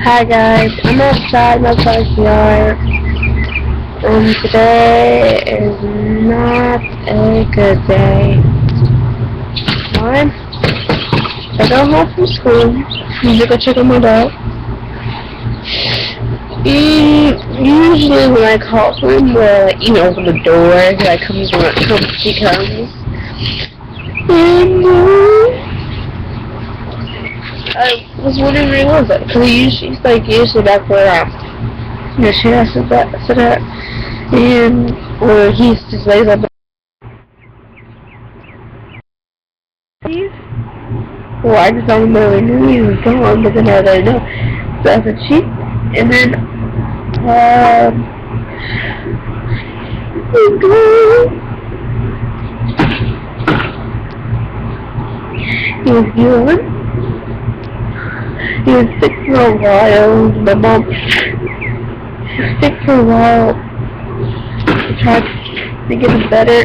Hi guys, I'm outside my backyard, and today is not a good day. Why? I got home from school, need to go check on my dog. Usually when I call him, open the door, he comes. And I was wondering where he was at, because he's usually back where the chair sit at, and or he just lays up. Well, I just don't really knew he was gone, but then I didn't know. So I said, "She," and then he's gone. He was gone. He was sick for a while. My mom, she was sick for a while. I tried to get him better.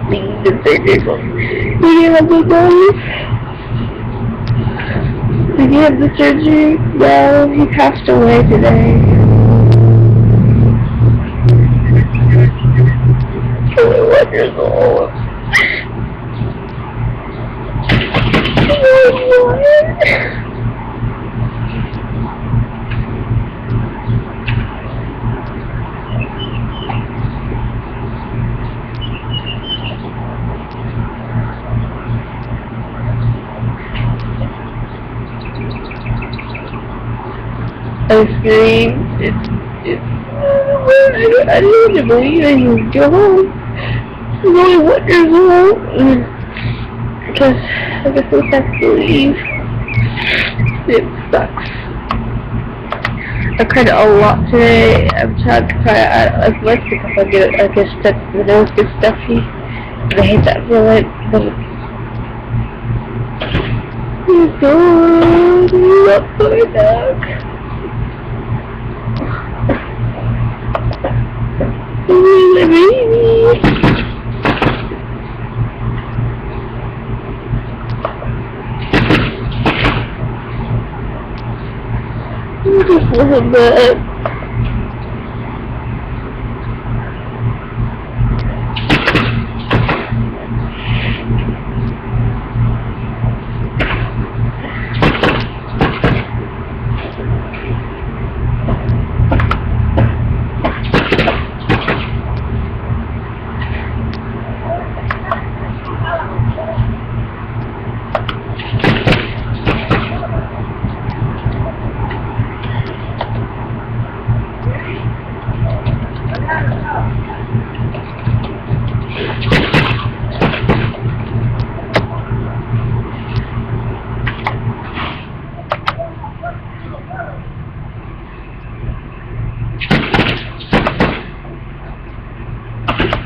He didn't have the money. He didn't have the surgery. Well, he passed away today. 21 years old. I screamed. I didn't even believe that he was gone. He was only 1 year old. Because I guess we have to leave. It sucks. I cried a lot today. I'm trying to cry as much because I get stuck. The nose gets stuffy. And I hate that feeling. But he's gone. He left my dog. The baby. Just a little bit.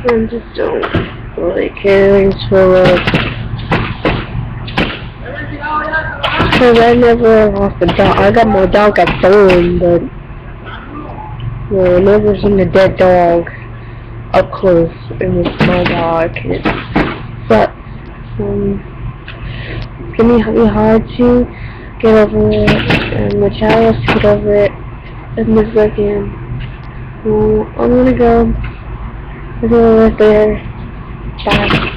I just don't really care until because I never lost a dog. I got my dog at home, but I never seen a dead dog up close. It was my dog. It sucks. It's gonna be hard to get over it, and my child has to get over it as much as I can. Well, I'm gonna go. I'll see you right there. Bye.